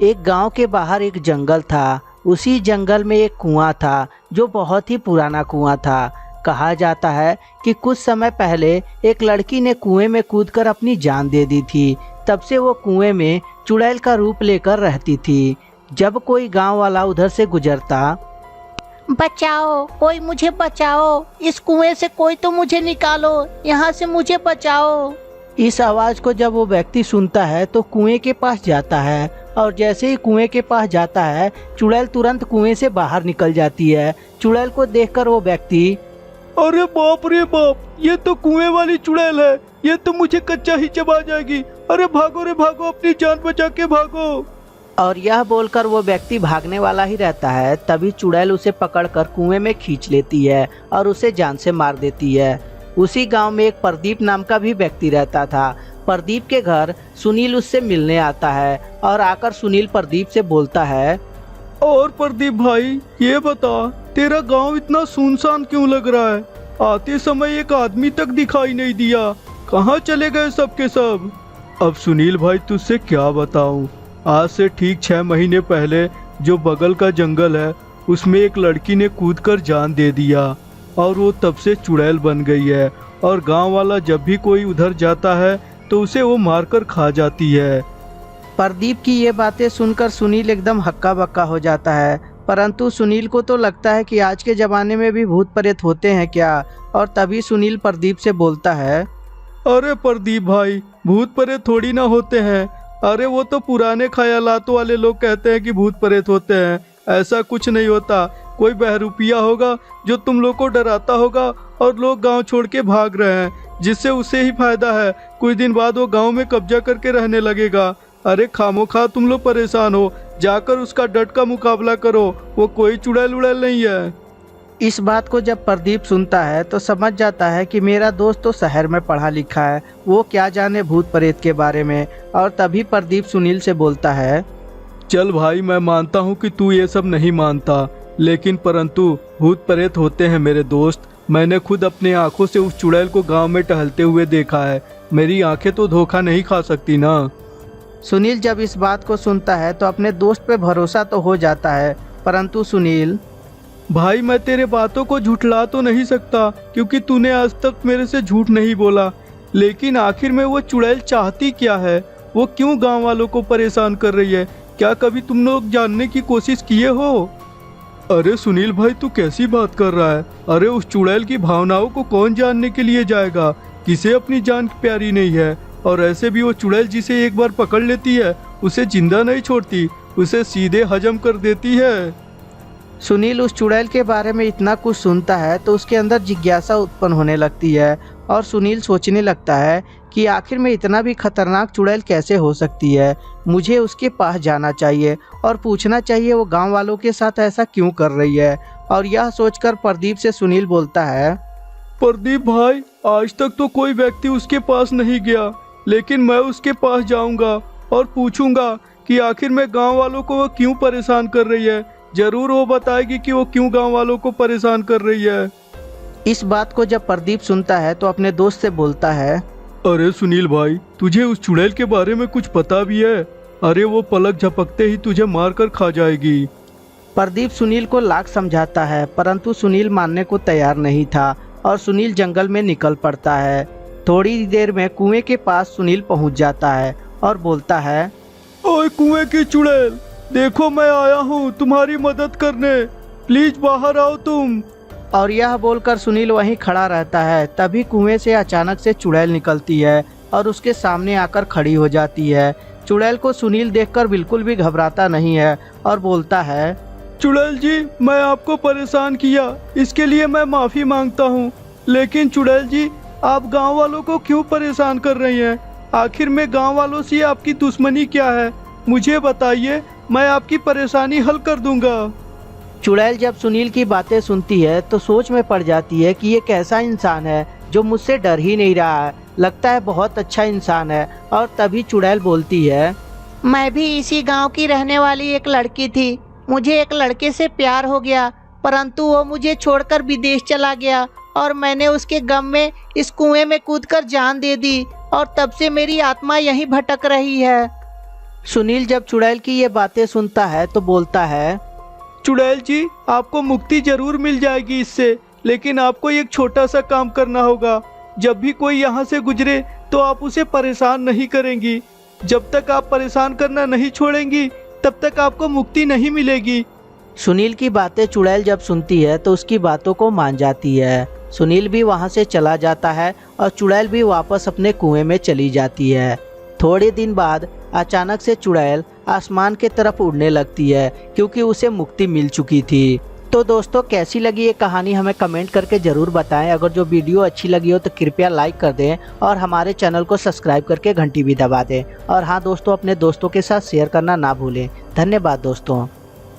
एक गांव के बाहर एक जंगल था। उसी जंगल में एक कुआं था जो बहुत ही पुराना कुआं था। कहा जाता है कि कुछ समय पहले एक लड़की ने कुएं में कूदकर अपनी जान दे दी थी। तब से वो कुएं में चुड़ैल का रूप लेकर रहती थी। जब कोई गांव वाला उधर से गुजरता, बचाओ, कोई मुझे बचाओ, इस कुएं से कोई तो मुझे निकालो, यहाँ से मुझे बचाओ। इस आवाज़ को जब वो व्यक्ति सुनता है तो कुएं के पास जाता है और जैसे ही कुएं के पास जाता है चुड़ैल तुरंत कुएं से बाहर निकल जाती है। चुड़ैल को देखकर वो व्यक्ति, अरे बाप रे बाप, ये तो कुएं वाली चुड़ैल है, ये तो मुझे कच्चा ही चबा जाएगी। अरे भागो रे भागो, अपनी जान बचा के भागो। और यह बोलकर वो व्यक्ति भागने वाला ही रहता है। तभी चुड़ैल उसे पकड़कर कुएं में खींच लेती है और उसे जान से मार देती है। उसी गांव में एक प्रदीप नाम का भी व्यक्ति रहता था। प्रदीप के घर सुनील उससे मिलने आता है और आकर सुनील प्रदीप से बोलता है, और प्रदीप भाई, ये बता, तेरा गांव इतना सुनसान क्यों लग रहा है? आते समय एक आदमी तक दिखाई नहीं दिया, कहाँ चले गए सब के सब? अब सुनील भाई, तुझसे क्या बताऊं, आज से ठीक 6 महीने पहले जो बगल का जंगल है उसमें एक लड़की ने कूदकर जान दे दिया और वो तब से चुड़ैल बन गई है। और गांव वाला जब भी कोई उधर जाता है तो उसे वो मारकर खा जाती है। प्रदीप की ये बातें सुनकर सुनील एकदम हक्का बक्का हो जाता है। परंतु सुनील को तो लगता है कि आज के ज़माने में भी भूत प्रेत होते हैं क्या। और तभी सुनील प्रदीप से बोलता है, अरे प्रदीप भाई, भूत प्रेत थोड़ी ना होते हैं। अरे वो तो पुराने ख्यालात वाले लोग कहते हैं कि भूत प्रेत होते हैं। ऐसा कुछ नहीं होता। कोई बहरूपिया होगा जो तुम लोग को डराता होगा और लोग गांव छोड़ के भाग रहे हैं, जिससे उसे ही फायदा है। कुछ दिन बाद वो गांव में कब्जा करके रहने लगेगा। अरे खामोखा तुम लोग परेशान हो, जाकर उसका डट का मुकाबला करो। वो कोई चुड़ैल उड़ैल नहीं है। इस बात को जब प्रदीप सुनता है तो समझ जाता है कि मेरा दोस्त तो शहर में पढ़ा लिखा है, वो क्या जाने भूत प्रेत के बारे में। और तभी प्रदीप सुनील से बोलता है, चल भाई, मैं मानता हूँ कि तू ये सब नहीं मानता, लेकिन परंतु भूत प्रेत होते हैं मेरे दोस्त। मैंने खुद अपने आंखों से उस चुड़ैल को गांव में टहलते हुए देखा है। मेरी आंखें तो धोखा नहीं खा सकती ना। सुनील जब इस बात को सुनता है तो अपने दोस्त पे भरोसा तो हो जाता है। परंतु सुनील, भाई, मैं तेरे बातों को झुठला तो नहीं सकता क्योंकि तूने आज तक मेरे से झूठ नहीं बोला, लेकिन आखिर में वो चुड़ैल चाहती क्या है? वो क्यों गांव वालों को परेशान कर रही है? क्या कभी तुम लोग जानने की कोशिश किए हो? अरे सुनील भाई, तू कैसी बात कर रहा है? अरे उस चुड़ैल की भावनाओं को कौन जानने के लिए जाएगा? किसे अपनी जान प्यारी नहीं है? और ऐसे भी वो चुड़ैल जिसे एक बार पकड़ लेती है उसे जिंदा नहीं छोड़ती, उसे सीधे हजम कर देती है। सुनील उस चुड़ैल के बारे में इतना कुछ सुनता है तो उसके अंदर जिज्ञासा उत्पन्न होने लगती है। और सुनील सोचने लगता है कि आखिर में इतना भी खतरनाक चुड़ैल कैसे हो सकती है। मुझे उसके पास जाना चाहिए और पूछना चाहिए वो गांव वालों के साथ ऐसा क्यों कर रही है। और यह सोचकर प्रदीप से सुनील बोलता है, प्रदीप भाई, आज तक तो कोई व्यक्ति उसके पास नहीं गया, लेकिन मैं उसके पास जाऊंगा और पूछूंगा कि आखिर में गांव वालों को वो क्यों परेशान कर रही है। जरूर वो बताएगी कि वो क्यों गांव वालों को परेशान कर रही है। इस बात को जब प्रदीप सुनता है तो अपने दोस्त से बोलता है, अरे सुनील भाई, तुझे उस चुड़ैल के बारे में कुछ पता भी है? अरे वो पलक झपकते ही तुझे मारकर खा जाएगी। प्रदीप सुनील को लाख समझाता है परंतु सुनील मानने को तैयार नहीं था और सुनील जंगल में निकल पड़ता है। थोड़ी देर में कुएं के पास सुनील पहुंच जाता है और बोलता है, ओए कुएं की चुड़ैल, देखो मैं आया हूँ तुम्हारी मदद करने, प्लीज बाहर आओ तुम। और यह बोलकर सुनील वहीं खड़ा रहता है। तभी कुएं से अचानक से चुड़ैल निकलती है और उसके सामने आकर खड़ी हो जाती है। चुड़ैल को सुनील देखकर बिल्कुल भी घबराता नहीं है और बोलता है, चुड़ैल जी, मैं आपको परेशान किया, इसके लिए मैं माफ़ी मांगता हूँ। लेकिन चुड़ैल जी, आप गांव वालों को क्यों परेशान कर रही हैं? आखिर में गांव वालों से आपकी दुश्मनी क्या है? मुझे बताइए, मैं आपकी परेशानी हल कर दूंगा। चुड़ैल जब सुनील की बातें सुनती है तो सोच में पड़ जाती है कि ये कैसा इंसान है जो मुझसे डर ही नहीं रहा है। लगता है बहुत अच्छा इंसान है। और तभी चुड़ैल बोलती है, मैं भी इसी गांव की रहने वाली एक लड़की थी। मुझे एक लड़के से प्यार हो गया, परंतु वो मुझे छोड़कर विदेश चला गया और मैंने उसके गम में इस कुएं में कूदकर जान दे दी और तब से मेरी आत्मा यहीं भटक रही है। सुनील जब चुड़ैल की ये बातें सुनता है तो बोलता है, चुड़ैल जी, आपको मुक्ति जरूर मिल जाएगी इससे, लेकिन आपको एक छोटा सा काम करना होगा। जब भी कोई यहाँ से गुजरे तो आप उसे परेशान नहीं करेंगी। जब तक आप परेशान करना नहीं छोड़ेंगी तब तक आपको मुक्ति नहीं मिलेगी। सुनील की बातें चुड़ैल जब सुनती है तो उसकी बातों को मान जाती है। सुनील भी वहाँ से चला जाता है और चुड़ैल भी वापस अपने कुएं में चली जाती है। थोड़े दिन बाद अचानक से चुड़ैल आसमान के तरफ उड़ने लगती है क्योंकि उसे मुक्ति मिल चुकी थी। तो दोस्तों, कैसी लगी ये कहानी हमें कमेंट करके ज़रूर बताएं। अगर जो वीडियो अच्छी लगी हो तो कृपया लाइक कर दें और हमारे चैनल को सब्सक्राइब करके घंटी भी दबा दें। और हाँ दोस्तों, अपने दोस्तों के साथ शेयर करना ना भूलें। धन्यवाद दोस्तों।